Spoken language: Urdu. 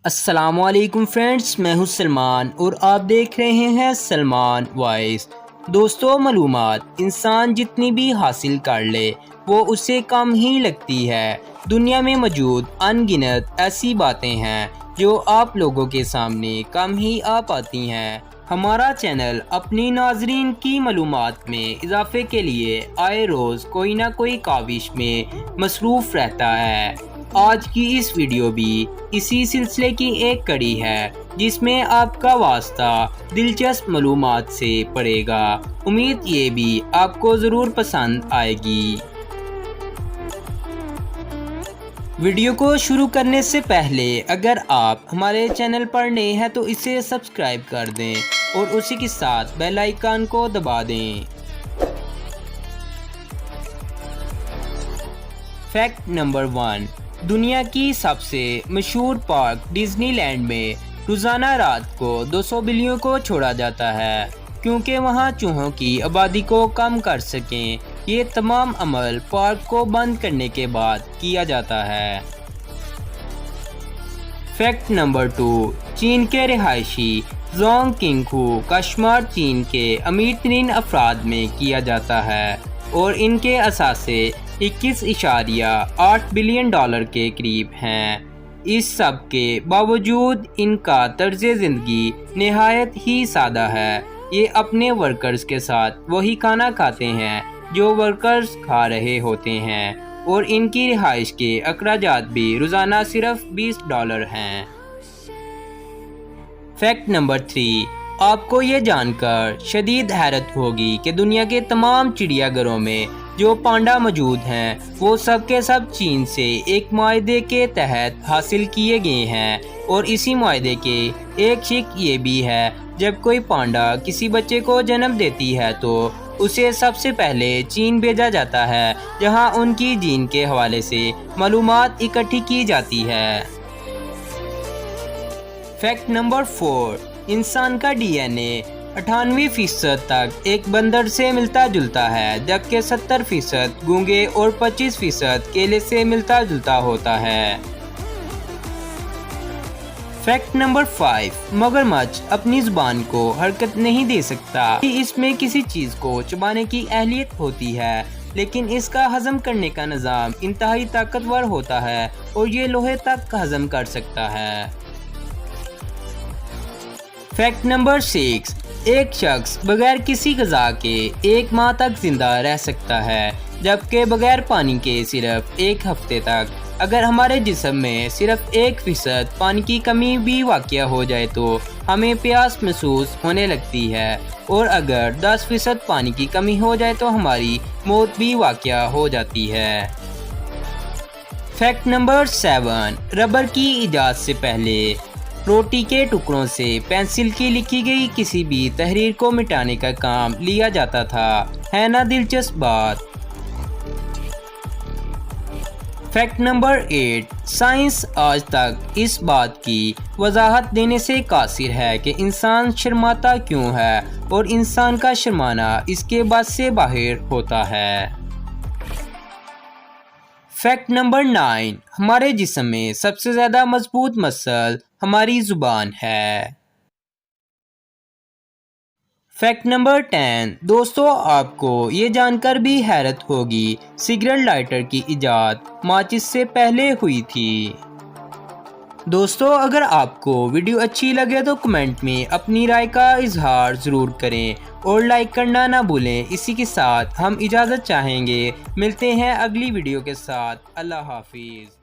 السلام علیکم فرینڈز، میں ہوں سلمان اور آپ دیکھ رہے ہیں سلمان وائس۔ دوستو، معلومات انسان جتنی بھی حاصل کر لے وہ اسے کم ہی لگتی ہے۔ دنیا میں موجود ان گنت ایسی باتیں ہیں جو آپ لوگوں کے سامنے کم ہی آ پاتی ہیں۔ ہمارا چینل اپنی ناظرین کی معلومات میں اضافے کے لیے آئے روز کوئی نہ کوئی کاوش میں مصروف رہتا ہے۔ آج کی اس ویڈیو بھی اسی سلسلے کی ایک کڑی ہے جس میں آپ کا واسطہ دلچسپ معلومات سے پڑے گا۔ امید یہ بھی آپ کو ضرور پسند آئے گی۔ ویڈیو کو شروع کرنے سے پہلے اگر آپ ہمارے چینل پر نئے ہیں تو اسے سبسکرائب کر دیں اور اسی کے ساتھ بیل آئیکن کو دبا دیں۔ فیکٹ نمبر 1، دنیا کی سب سے مشہور پارک ڈزنی لینڈ میں روزانہ رات کو 200 بلیوں کو چھوڑا جاتا ہے کیونکہ وہاں چوہوں کی آبادی کو کم کر سکیں۔ یہ تمام عمل پارک کو بند کرنے کے بعد کیا جاتا ہے۔ فیکٹ نمبر 2، چین کے رہائشی زونگ کنگکو کا شمار چین کے امیر ترین افراد میں کیا جاتا ہے اور ان کے اثاثے 21.8 بلین ڈالر کے قریب ہیں۔ اس سب کے باوجود ان کا طرز زندگی نہایت ہی سادہ ہے۔ یہ اپنے ورکرز کے ساتھ وہی کھانا کھاتے ہیں جو ورکرز کھا رہے ہوتے ہیں اور ان کی رہائش کے اخراجات بھی روزانہ صرف $20 ہیں۔ فیکٹ نمبر 3، آپ کو یہ جان کر شدید حیرت ہوگی کہ دنیا کے تمام چڑیا گھروں میں جو پانڈا موجود ہیں وہ سب کے سب چین سے ایک معاہدے کے تحت حاصل کیے گئے ہیں، اور اسی معاہدے کے ایک شق یہ بھی ہے جب کوئی پانڈا کسی بچے کو جنم دیتی ہے تو اسے سب سے پہلے چین بھیجا جاتا ہے جہاں ان کی جین کے حوالے سے معلومات اکٹھی کی جاتی ہے۔ فیکٹ نمبر 4، انسان کا ڈی این اے 98% تک ایک بندر سے ملتا جلتا ہے جبکہ 70% گونگے اور 25% کیلے سے ملتا جلتا ہوتا ہے۔ فیکٹ نمبر 5، مگرمچھ اپنی زبان کو حرکت نہیں دے سکتا۔ اس میں کسی چیز کو چبانے کی اہلیت ہوتی ہے لیکن اس کا ہضم کرنے کا نظام انتہائی طاقتور ہوتا ہے اور یہ لوہے تک ہضم کر سکتا ہے۔ فیکٹ نمبر 6، ایک شخص بغیر کسی غذا کے 1 ماہ تک زندہ رہ سکتا ہے جبکہ بغیر پانی کے صرف 1 ہفتے تک۔ اگر ہمارے جسم میں صرف 1% پانی کی کمی بھی واقع ہو جائے تو ہمیں پیاس محسوس ہونے لگتی ہے، اور اگر 10% پانی کی کمی ہو جائے تو ہماری موت بھی واقع ہو جاتی ہے۔ فیکٹ نمبر 7، ربر کی ایجاد سے پہلے روٹی کے ٹکڑوں سے پینسل کی لکھی گئی کسی بھی تحریر کو مٹانے کا کام لیا جاتا تھا۔ ہے نا دلچسپ بات؟ فیکٹ نمبر 8، سائنس آج تک اس بات کی وضاحت دینے سے قاصر ہے کہ انسان شرماتا کیوں ہے اور انسان کا شرمانا اس کے بس سے باہر ہوتا ہے۔ فیکٹ نمبر 9، ہمارے جسم میں سب سے زیادہ مضبوط مسل ہماری زبان ہے۔ فیکٹ نمبر 10، دوستو آپ کو یہ جان کر بھی حیرت ہوگی سگریٹ لائٹر کی ایجاد ماچس سے پہلے ہوئی تھی۔ دوستو، اگر آپ کو ویڈیو اچھی لگے تو کمنٹ میں اپنی رائے کا اظہار ضرور کریں اور لائک کرنا نہ بھولیں۔ اسی کے ساتھ ہم اجازت چاہیں گے، ملتے ہیں اگلی ویڈیو کے ساتھ۔ اللہ حافظ۔